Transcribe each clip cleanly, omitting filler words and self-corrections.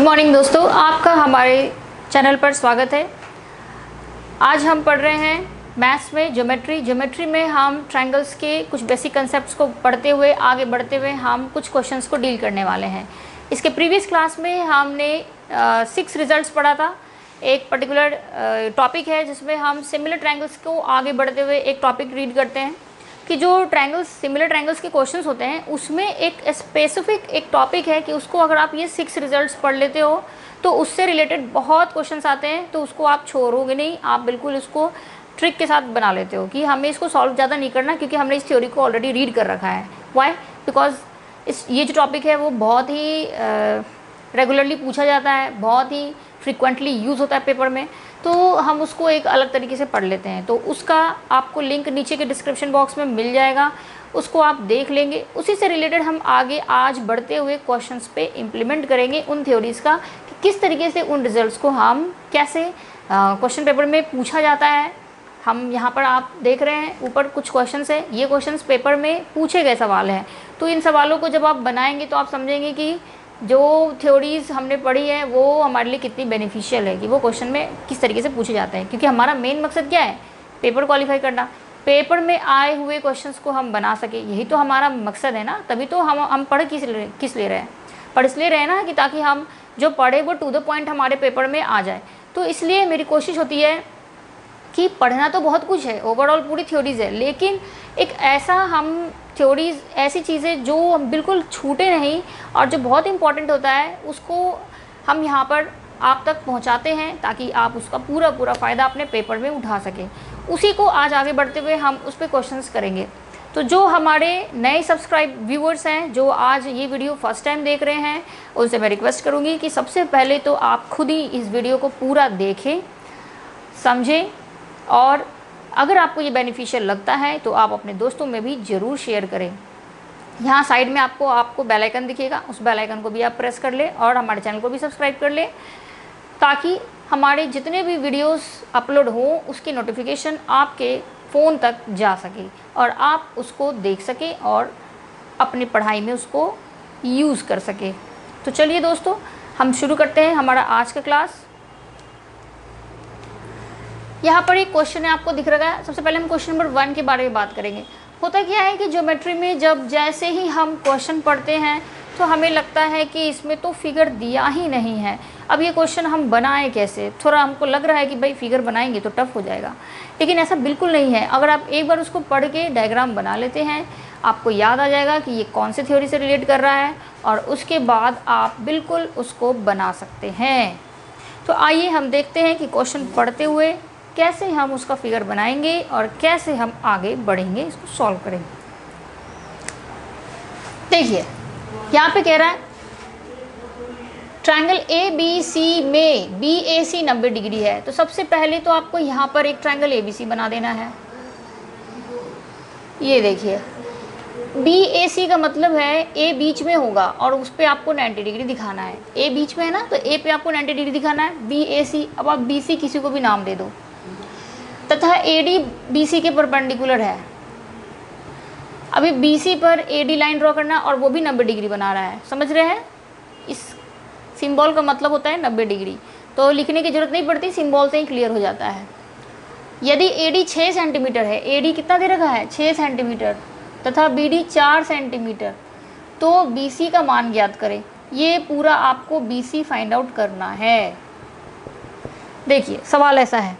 Morning दोस्तों, आपका हमारे चैनल पर स्वागत है। आज हम पढ़ रहे हैं मैथ्स में ज्योमेट्री में हम ट्रायंगल्स के कुछ बेसिक कंसेप्ट्स को पढ़ते हुए आगे बढ़ते हुए हम कुछ क्वेश्चंस को डील करने वाले हैं। इसके प्रीवियस क्लास में हमने 6 रिजल्ट्स पढ़ा था। एक पर्टिकुलर टॉपिक है जिसमें हम सिमिलर ट्रायंगल्स को आगे बढ़ते हुए एक टॉपिक रीड करते हैं कि जो सिमिलर ट्रायंगल्स के क्वेश्चंस होते हैं उसमें एक स्पेसिफिक एक टॉपिक है कि उसको अगर आप ये 6 रिजल्ट्स पढ़ लेते हो तो उससे रिलेटेड बहुत क्वेश्चंस आते हैं, तो उसको आप छोड़ोगे नहीं, आप बिल्कुल उसको ट्रिक के साथ बना लेते हो कि हमें इसको सॉल्व ज़्यादा नहीं करना क्योंकि हमने इस थ्योरी को ऑलरेडी रीड कर रखा है। वाई? बिकॉज ये जो टॉपिक है वो बहुत ही रेगुलरली पूछा जाता है, बहुत ही फ्रिक्वेंटली यूज़ होता है पेपर में, तो हम उसको एक अलग तरीके से पढ़ लेते हैं। तो उसका आपको लिंक नीचे के डिस्क्रिप्शन बॉक्स में मिल जाएगा, उसको आप देख लेंगे। उसी से रिलेटेड हम आगे आज बढ़ते हुए क्वेश्चंस पे इम्प्लीमेंट करेंगे उन थ्योरीज़ का कि किस तरीके से उन रिजल्ट्स को हम कैसे क्वेश्चन पेपर में पूछा जाता है। हम यहाँ पर आप देख रहे हैं ऊपर कुछ क्वेश्चंस है, ये क्वेश्चंस पेपर में पूछे गए सवाल हैं। तो इन सवालों को जब आप बनाएंगे तो आप समझेंगे कि जो थ्योरीज़ हमने पढ़ी है वो हमारे लिए कितनी बेनिफिशियल है, कि वो क्वेश्चन में किस तरीके से पूछे जाते हैं। क्योंकि हमारा मेन मकसद क्या है? पेपर क्वालिफाई करना, पेपर में आए हुए क्वेश्चंस को हम बना सके, यही तो हमारा मकसद है ना। तभी तो हम पढ़ किस ले रहे हैं? पढ़ इसलिए रहे ना कि ताकि हम जो पढ़े वो टू द पॉइंट हमारे पेपर में आ जाए। तो इसलिए मेरी कोशिश होती है कि पढ़ना तो बहुत कुछ है, ओवरऑल पूरी थ्योरीज़ है, लेकिन एक ऐसा हम थ्योरीज़ ऐसी चीज़ें जो बिल्कुल छूटे नहीं और जो बहुत इम्पॉर्टेंट होता है उसको हम यहाँ पर आप तक पहुँचाते हैं ताकि आप उसका पूरा फ़ायदा अपने पेपर में उठा सकें। उसी को आज आगे बढ़ते हुए हम उस पर क्वेश्चंस करेंगे। तो जो हमारे नए सब्सक्राइब व्यूअर्स हैं जो आज ये वीडियो फर्स्ट टाइम देख रहे हैं, उनसे मैं रिक्वेस्ट करूँगी कि सबसे पहले तो आप खुद ही इस वीडियो को पूरा देखें, समझें, और अगर आपको ये बेनिफिशियल लगता है तो आप अपने दोस्तों में भी ज़रूर शेयर करें। यहाँ साइड में आपको बेल आइकन दिखेगा, उस बेल आइकन को भी आप प्रेस कर लें और हमारे चैनल को भी सब्सक्राइब कर लें ताकि हमारे जितने भी वीडियोस अपलोड हों उसकी नोटिफिकेशन आपके फ़ोन तक जा सके और आप उसको देख सकें और अपनी पढ़ाई में उसको यूज़ कर सकें। तो चलिए दोस्तों, हम शुरू करते हैं हमारा आज का क्लास। यहाँ पर एक क्वेश्चन है, आपको दिख रहा है। सबसे पहले हम क्वेश्चन नंबर 1 के बारे में बात करेंगे। होता क्या है कि ज्योमेट्री में जब जैसे ही हम क्वेश्चन पढ़ते हैं तो हमें लगता है कि इसमें तो फिगर दिया ही नहीं है, अब ये क्वेश्चन हम बनाएं कैसे। थोड़ा हमको लग रहा है कि भाई फिगर बनाएंगे तो टफ हो जाएगा, लेकिन ऐसा बिल्कुल नहीं है। अगर आप एक बार उसको पढ़ के डायग्राम बना लेते हैं, आपको याद आ जाएगा कि ये कौन से थ्योरी से रिलेट कर रहा है और उसके बाद आप बिल्कुल उसको बना सकते हैं। तो आइए हम देखते हैं कि क्वेश्चन पढ़ते हुए कैसे हम उसका फिगर बनाएंगे और कैसे हम आगे बढ़ेंगे, इसको सॉल्व करेंगे। देखिए यहाँ पे कह रहा है ट्रायंगल ABC में BAC 90 डिग्री है। तो सबसे पहले तो आपको यहाँ पर एक ट्रायंगल ABC बना देना है। ये देखिए BAC का मतलब है A बीच में होगा और उस पर आपको 90 डिग्री दिखाना है। A बीच में है ना, तो A पे आपको 90 डिग्री दिखाना है। BAC, अब आप BC किसी को भी नाम दे दो, तथा AD BC के परपेंडिकुलर है। अभी BC पर AD लाइन ड्रॉ करना और वो भी 90 डिग्री बना रहा है, समझ रहे हैं? इस सिंबल का मतलब होता है 90 डिग्री, तो लिखने की ज़रूरत नहीं पड़ती, सिंबल से ही क्लियर हो जाता है। यदि AD 6 सेंटीमीटर है, AD कितना दे रखा है? 6 सेंटीमीटर, तथा BD 4 सेंटीमीटर, तो BC का मान ज्ञात करें। ये पूरा आपको BC फाइंड आउट करना है। देखिए सवाल ऐसा है।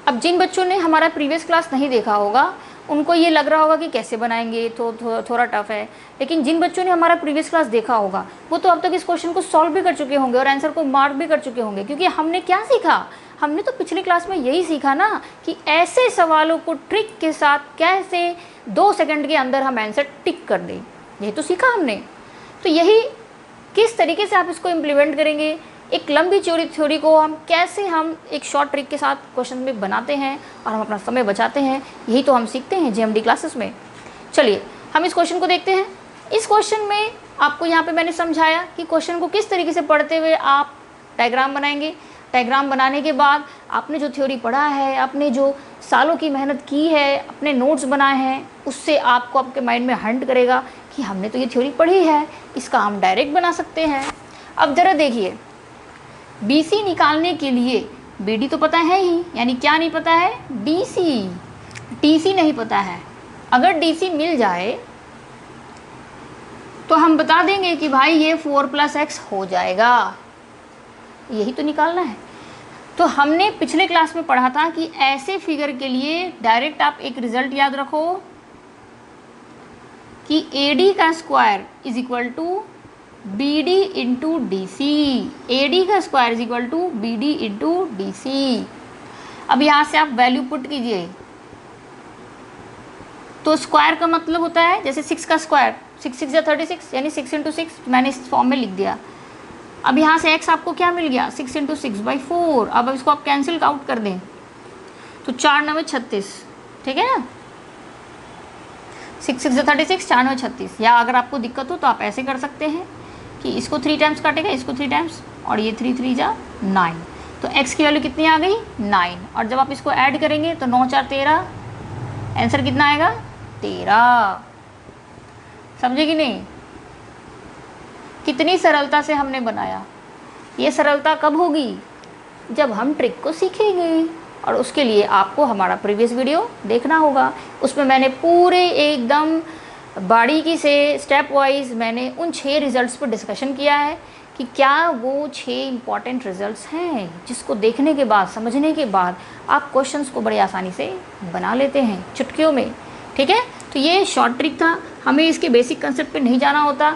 अब जिन बच्चों ने हमारा प्रीवियस क्लास नहीं देखा होगा उनको ये लग रहा होगा कि कैसे बनाएंगे, तो थोड़ा टफ है, लेकिन जिन बच्चों ने हमारा प्रीवियस क्लास देखा होगा वो तो अब तक इस क्वेश्चन को सॉल्व भी कर चुके होंगे और आंसर को मार्क भी कर चुके होंगे। क्योंकि हमने क्या सीखा? हमने तो पिछली क्लास में यही सीखा ना कि ऐसे सवालों को ट्रिक के साथ कैसे 2 सेकंड के अंदर हम आंसर टिक कर दें, यही तो सीखा हमने। तो यही किस तरीके से आप इसको इम्प्लीमेंट करेंगे, एक लंबी चौड़ी थ्योरी को हम एक शॉर्ट ट्रिक के साथ क्वेश्चन में बनाते हैं और हम अपना समय बचाते हैं, यही तो हम सीखते हैं JMD क्लासेस में। चलिए हम इस क्वेश्चन को देखते हैं। इस क्वेश्चन में आपको यहाँ पे मैंने समझाया कि क्वेश्चन को किस तरीके से पढ़ते हुए आप डायग्राम बनाएंगे। डायग्राम बनाने के बाद आपने जो थ्योरी पढ़ा है, आपने जो सालों की मेहनत की है, अपने नोट्स बनाए हैं, उससे आपको आपके माइंड में हंट करेगा कि हमने तो ये थ्योरी पढ़ी है, इसका हम डायरेक्ट बना सकते हैं। अब जरा देखिए, BC निकालने के लिए BD तो पता है ही, यानी क्या नहीं पता है, DC। DC नहीं पता है। अगर DC मिल जाए तो हम बता देंगे कि भाई ये 4 + x हो जाएगा, यही तो निकालना है। तो हमने पिछले क्लास में पढ़ा था कि ऐसे फिगर के लिए डायरेक्ट आप एक रिजल्ट याद रखो कि AD का square is equal to BD into DC। AD का square is equal to BD into DC। अब यहाँ से आप वैल्यू पुट कीजिए, तो स्क्वायर का मतलब होता है जैसे 6 का स्क्वायर, 6 6 या 36, यानी 6 × 6 मैंने इस फॉर्म में लिख दिया। अब यहाँ से x आपको क्या मिल गया, 6 × 6/4। अब इसको आप कैंसिल आउट कर दें तो 4 9 36, ठीक है ना, 6 6 या 36, 4 9 36। या अगर आपको दिक्कत हो तो आप ऐसे कर सकते हैं कि इसको 3 टाइम्स काटेगा, इसको 3 टाइम्स, और ये 3 3 जा 9। तो x की वैल्यू कितनी आ गई, 9। और जब आप इसको ऐड करेंगे तो 9 4 13, आंसर कितना आएगा, 13। समझे कि नहीं, कितनी सरलता से हमने बनाया। ये सरलता कब होगी, जब हम ट्रिक को सीखेंगे, और उसके लिए आपको हमारा प्रीवियस वीडियो देखना होगा। उसमें मैंने पूरे एकदम बारीकी से स्टेप वाइज मैंने उन 6 रिजल्ट्स पर डिस्कशन किया है कि क्या वो 6 इम्पॉर्टेंट रिजल्ट्स हैं जिसको देखने के बाद, समझने के बाद आप क्वेश्चंस को बड़ी आसानी से बना लेते हैं चुटकियों में, ठीक है। तो ये शॉर्ट ट्रिक था, हमें इसके बेसिक कंसेप्ट पे नहीं जाना होता।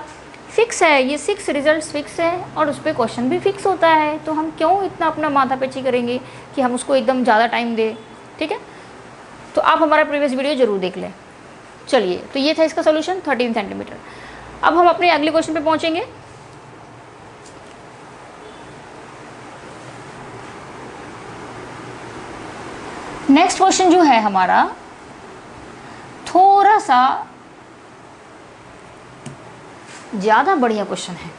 फिक्स है, ये 6 रिजल्ट्स फिक्स है और उस पर क्वेश्चन भी फिक्स होता है, तो हम क्यों इतना अपना माथापेची करेंगे कि हम उसको एकदम ज़्यादा टाइम दें, ठीक है। तो आप हमारा प्रीवियस वीडियो ज़रूर देख लें। चलिए, तो ये था इसका सोल्यूशन 13 सेंटीमीटर। अब हम अपने अगले क्वेश्चन पे पहुंचेंगे। नेक्स्ट क्वेश्चन जो है हमारा थोड़ा सा ज़्यादा बढ़िया क्वेश्चन है।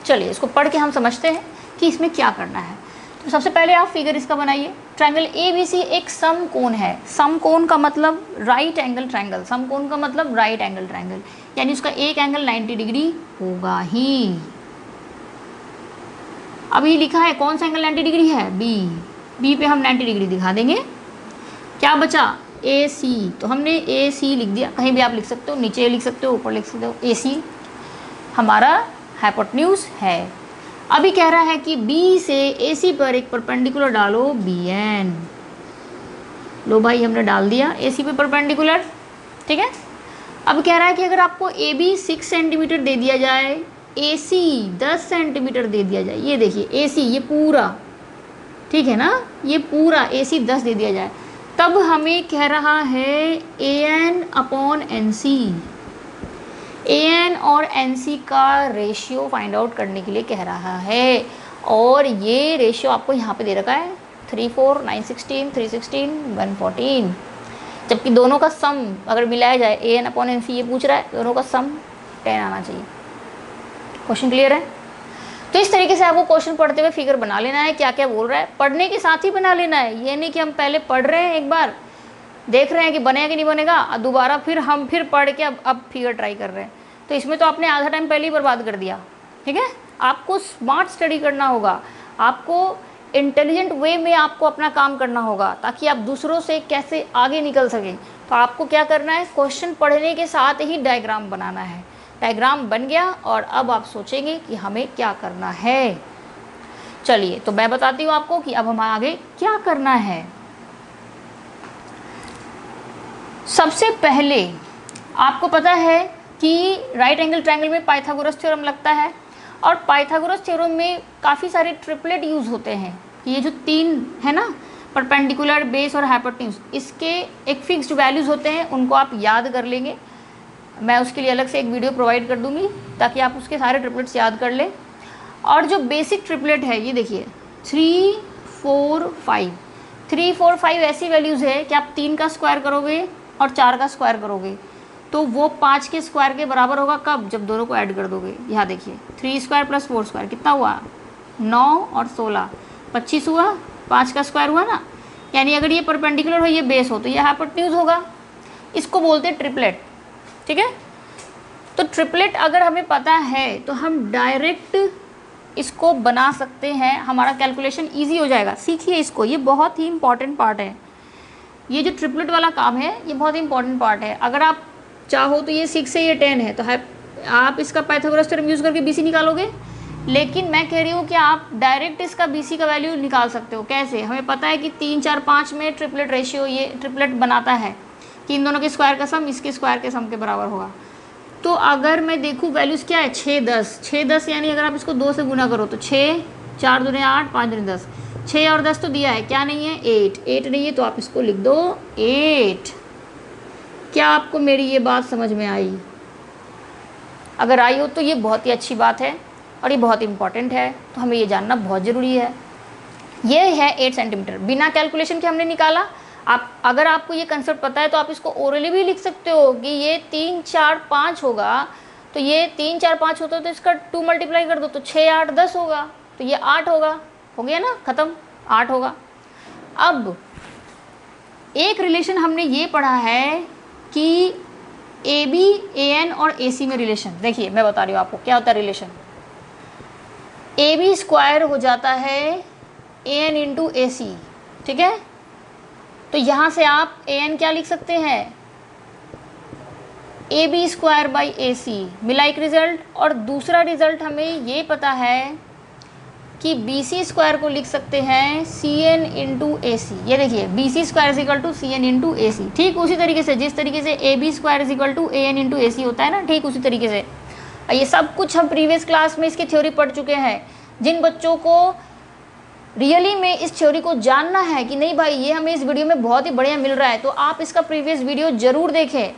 चलिए इसको पढ़ के हम समझते हैं कि इसमें क्या करना है। तो सबसे पहले आप फिगर इसका बनाइए। ट्रायंगल ABC एक समकोण है। समकोण का मतलब राइट एंगल ट्रायंगल, समकोण का मतलब राइट एंगल ट्रायंगल, यानी उसका एक एंगल 90 डिग्री होगा ही। अभी लिखा है कौन सा एंगल 90 डिग्री है, बी पे हम 90 डिग्री दिखा देंगे। क्या बचा, AC, तो हमने AC लिख दिया। कहीं भी आप लिख सकते हो, नीचे लिख सकते हो, ऊपर लिख सकते हो। AC हमारा हाइपोटेन्यूज है। अभी कह रहा है कि B से AC पर एक परपेंडिकुलर डालो BN। लो भाई हमने डाल दिया AC पे परपेंडिकुलर, ठीक है। अब कह रहा है कि अगर आपको AB 6 सेंटीमीटर दे दिया जाए, AC 10 सेंटीमीटर दे दिया जाए, ये देखिए AC ये पूरा, ठीक है ना, ये पूरा AC 10 दे दिया जाए, तब हमें कह रहा है AN/NC। AN और NC का रेशियो फाइंड आउट करने के लिए कह रहा है, और ये रेशियो आपको यहाँ पे दे रखा है 3 4 9 16 316 114। जबकि दोनों का सम अगर मिलाया जाए, AN/NC ये पूछ रहा है, दोनों का सम 10 आना चाहिए। क्वेश्चन क्लियर है। तो इस तरीके से आपको क्वेश्चन पढ़ते हुए फिगर बना लेना है, क्या क्या बोल रहा है, पढ़ने के साथ ही बना लेना है। ये नहीं कि हम पहले पढ़ रहे हैं, एक बार देख रहे हैं कि बनेगा कि नहीं बनेगा, और दोबारा फिर पढ़ के अब फिगर ट्राई कर रहे हैं, तो इसमें तो आपने आधा टाइम पहले ही बर्बाद कर दिया, ठीक है। आपको स्मार्ट स्टडी करना होगा, आपको इंटेलिजेंट वे में आपको अपना काम करना होगा, ताकि आप दूसरों से कैसे आगे निकल सकें। तो आपको क्या करना है, क्वेश्चन पढ़ने के साथ ही डायग्राम बनाना है। डायग्राम बन गया और अब आप सोचेंगे कि हमें क्या करना है। चलिए तो मैं बताती हूँ आपको कि अब हमें आगे क्या करना है। सबसे पहले आपको पता है कि राइट एंगल ट्रायंगल में पाइथागोरस थ्योरम लगता है, और पाइथागोरस थ्योरम में काफ़ी सारे ट्रिपलेट यूज़ होते हैं। ये जो 3 है ना, परपेंडिकुलर, बेस और हाइपोटेन्यूज, इसके एक फिक्स्ड वैल्यूज़ होते हैं, उनको आप याद कर लेंगे। मैं उसके लिए अलग से एक वीडियो प्रोवाइड कर दूंगी ताकि आप उसके सारे ट्रिपलेट्स याद कर लें। और जो बेसिक ट्रिपलेट है ये देखिए 3 4 5, 3 4 5 ऐसी वैल्यूज़ है कि आप 3 का स्क्वायर करोगे और 4 का स्क्वायर करोगे तो वो 5 के स्क्वायर के बराबर होगा। कब, जब दोनों को ऐड कर दोगे। यहाँ देखिए 3 स्क्वायर + 4 स्क्वायर कितना हुआ, 9 और 16 25 हुआ, 5 का स्क्वायर हुआ ना। यानी अगर ये परपेंडिकुलर हो, ये बेस हो, तो ये हाइपोटेन्यूज होगा। इसको बोलते हैं ट्रिपलेट, ठीक है। तो ट्रिपलेट अगर हमें पता है तो हम डायरेक्ट इसको बना सकते हैं, हमारा कैलकुलेशन ईजी हो जाएगा। सीखिए इसको, ये बहुत ही इंपॉर्टेंट पार्ट है। ये जो ट्रिपलेट वाला काम है ये बहुत ही इंपॉर्टेंट पार्ट है। अगर आप चाहो तो ये 6 है, ये 10 है, तो है आप इसका पाइथागोरस थ्योरम यूज़ करके BC निकालोगे, लेकिन मैं कह रही हूँ कि आप डायरेक्ट इसका BC का वैल्यू निकाल सकते हो। कैसे? हमें पता है कि 3, 4, 5 में ट्रिपलेट रेशियो ये ट्रिपलेट बनाता है कि इन दोनों के स्क्वायर का सम इसके स्क्वायर के सम के बराबर होगा। तो अगर मैं देखूँ वैल्यूज़ क्या है, 6, 10, 6, 10 यानी अगर आप इसको 2 से गुना करो तो 6, 4 दूने 8, 5 दूने 10, 6 और 10 तो दिया है, क्या नहीं है, 8 नहीं है, तो आप इसको लिख दो 8। क्या आपको मेरी ये बात समझ में आई? अगर आई हो तो ये बहुत ही अच्छी बात है और ये बहुत इंपॉर्टेंट है, तो हमें ये जानना बहुत ज़रूरी है। ये है 8 सेंटीमीटर, बिना कैलकुलेशन के हमने निकाला। आप अगर आपको ये कंसेप्ट पता है तो आप इसको ओरली भी लिख सकते हो कि ये 3, 4, 5 होगा, तो ये 3, 4, 5 होता है तो इसका 2 मल्टीप्लाई कर दो तो 6, 8, 10 होगा, तो ये 8 होगा। हो गया ना, ख़त्म, 8 होगा। अब एक रिलेशन हमने ये पढ़ा है कि AB, AN और AC में रिलेशन। देखिए मैं बता रही हूँ आपको क्या होता है रिलेशन। AB स्क्वायर हो जाता है AN इंटू AC, ठीक है। तो यहाँ से आप AN क्या लिख सकते हैं, AB स्क्वायर बाई AC, मिला एक रिजल्ट। और दूसरा रिजल्ट हमें ये पता है कि BC स्क्वायर को लिख सकते हैं CN इंटू AC। ये देखिए BC square is equal to CN into AC। ठीक उसी तरीके से जिस तरीके से AB square is equal to AN into AC होता है ना, ठीक उसी तरीके से। ये सब कुछ हम प्रीवियस क्लास में इसकी थ्योरी पढ़ चुके हैं। जिन बच्चों को रियली में इस थ्योरी को जानना है कि नहीं भाई ये हमें इस वीडियो में बहुत ही बढ़िया मिल रहा है, तो आप इसका प्रीवियस वीडियो ज़रूर देखें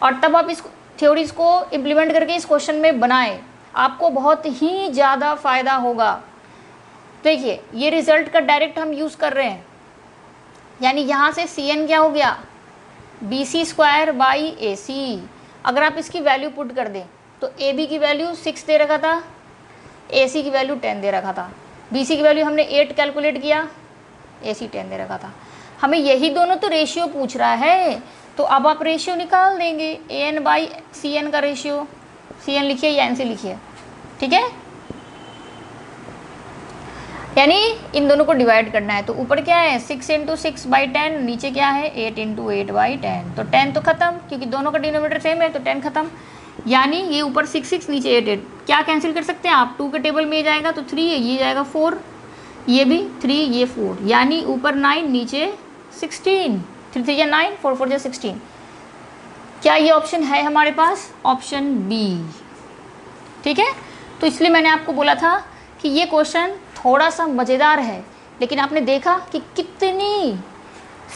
और तब आप इस थ्योरीज को इम्प्लीमेंट करके इस क्वेश्चन में बनाएं, आपको बहुत ही ज़्यादा फ़ायदा होगा। देखिए ये रिज़ल्ट का डायरेक्ट हम यूज़ कर रहे हैं, यानी यहाँ से CN क्या हो गया, BC स्क्वायर बाई AC। अगर आप इसकी वैल्यू पुट कर दें तो AB की वैल्यू 6 दे रखा था, AC की वैल्यू 10 दे रखा था, BC की वैल्यू हमने 8 कैलकुलेट किया, AC 10 दे रखा था। हमें यही दोनों तो रेशियो पूछ रहा है, तो अब आप रेशियो निकाल देंगे, AN बाई CN का रेशियो। CN लिखिए या NC लिखिए, ठीक है। यानी इन दोनों को डिवाइड करना है, तो ऊपर क्या है 6 इंटू 6 बाई 10, नीचे क्या है 8 इंटू 8 बाई 10। तो 10 तो ख़त्म, क्योंकि दोनों का डिनोमिनेटर सेम है, तो 10 ख़त्म। यानी ये ऊपर 6 6 नीचे 8 8, क्या कैंसिल कर सकते हैं आप, 2 के टेबल में ये जाएगा तो 3 है, ये जाएगा 4, ये भी 3, ये 4, यानी ऊपर 9 नीचे 16, 3 3 या 9, 4 4 या 16। क्या ये ऑप्शन है हमारे पास, ऑप्शन B, ठीक है। तो इसलिए मैंने आपको बोला था कि ये क्वेश्चन थोड़ा सा मज़ेदार है, लेकिन आपने देखा कि कितनी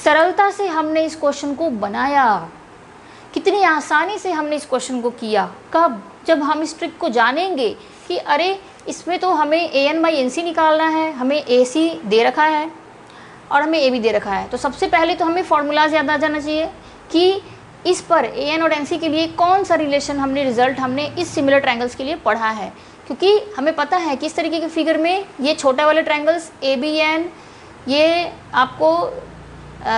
सरलता से हमने इस क्वेश्चन को बनाया, कितनी आसानी से हमने इस क्वेश्चन को किया। कब, जब हम इस ट्रिक को जानेंगे कि अरे इसमें तो हमें AN बाई NC निकालना है, हमें AC दे रखा है और हमें AB दे रखा है। तो सबसे पहले तो हमें फॉर्मूलाज याद आ जाना चाहिए कि इस पर AN और NC के लिए कौन सा रिलेशन हमने रिजल्ट हमने इस सिमिलर ट्रायंगल्स के लिए पढ़ा है, क्योंकि हमें पता है कि इस तरीके के फिगर में ये छोटा वाले ट्रायंगल्स ABN, ये आपको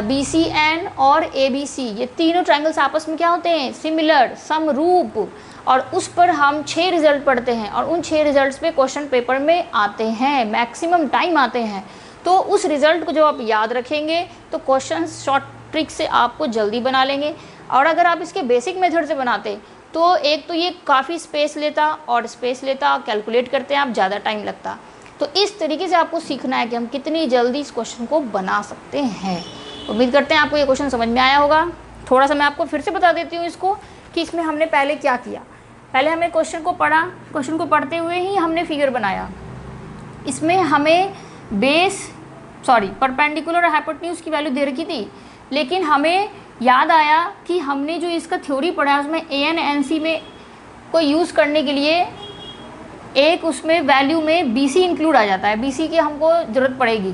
BCN और ABC, ये तीनों ट्रायंगल्स आपस में क्या होते हैं, सिमिलर, समरूप, और उस पर हम 6 रिजल्ट पढ़ते हैं और उन 6 रिजल्ट्स पे क्वेश्चन पेपर में आते हैं, मैक्सिमम टाइम आते हैं। तो उस रिज़ल्ट को जब आप याद रखेंगे तो क्वेश्चन शॉर्ट ट्रिक से आपको जल्दी बना लेंगे। और अगर आप इसके बेसिक मेथड से बनाते तो एक तो ये काफ़ी स्पेस लेता, और स्पेस लेता, कैलकुलेट करते हैं आप ज़्यादा टाइम लगता। तो इस तरीके से आपको सीखना है कि हम कितनी जल्दी इस क्वेश्चन को बना सकते हैं। उम्मीद करते हैं आपको ये क्वेश्चन समझ में आया होगा। थोड़ा सा मैं आपको फिर से बता देती हूँ इसको कि इसमें हमने पहले क्या किया। पहले हमने क्वेश्चन को पढ़ा, क्वेश्चन को पढ़ते हुए ही हमने फिगर बनाया। इसमें हमें परपेंडिकुलर और हाइपोटेन्यूज की वैल्यू दे रखी थी, लेकिन हमें याद आया कि हमने जो इसका थ्योरी पढ़ा है उसमें AN NC में को यूज़ करने के लिए एक उसमें वैल्यू में BC इंक्लूड आ जाता है, BC की हमको ज़रूरत पड़ेगी।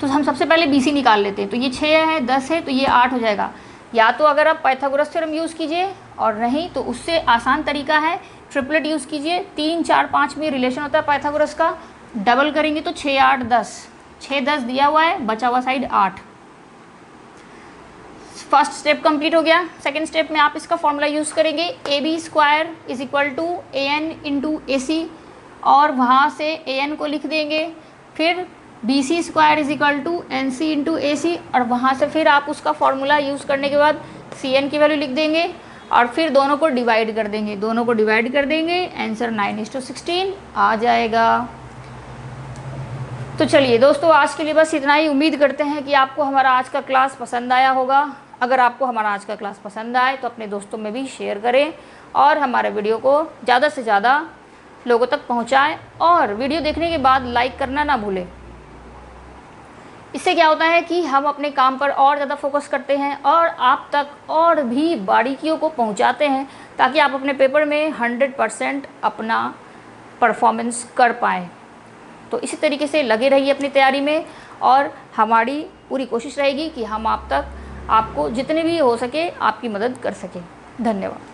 तो हम सबसे पहले BC निकाल लेते हैं। तो ये 6 है, 10 है, तो ये 8 हो जाएगा। या तो अगर आप पाइथागोरस थ्योरम यूज़ कीजिए, और नहीं तो उससे आसान तरीका है ट्रिपलेट यूज़ कीजिए। 3 4 5 में रिलेशन होता है पाइथागोरस का, डबल करेंगे तो 6 8 10, 6 10 दिया हुआ है, बचा हुआ साइड 8। फर्स्ट स्टेप कंप्लीट हो गया। सेकंड स्टेप में आप इसका फॉर्मूला यूज़ करेंगे, AB square is equal to AN into AC, और वहाँ से an को लिख देंगे, फिर BC square is equal to NC into AC, और वहाँ से फिर आप उसका फॉर्मूला यूज़ करने के बाद CN की वैल्यू लिख देंगे और फिर दोनों को डिवाइड कर देंगे, दोनों को डिवाइड कर देंगे, आंसर 9:16 आ जाएगा। तो चलिए दोस्तों, आज के लिए बस इतना ही। उम्मीद करते हैं कि आपको हमारा आज का क्लास पसंद आया होगा। अगर आपको हमारा आज का क्लास पसंद आए तो अपने दोस्तों में भी शेयर करें और हमारे वीडियो को ज़्यादा से ज़्यादा लोगों तक पहुंचाएं, और वीडियो देखने के बाद लाइक करना ना भूलें। इससे क्या होता है कि हम अपने काम पर और ज़्यादा फोकस करते हैं और आप तक और भी बारीकियों को पहुंचाते हैं, ताकि आप अपने पेपर में 100% अपना परफॉर्मेंस कर पाएँ। तो इसी तरीके से लगे रहिए अपनी तैयारी में, और हमारी पूरी कोशिश रहेगी कि हम आप तक, आपको जितने भी हो सके आपकी मदद कर सकें। धन्यवाद।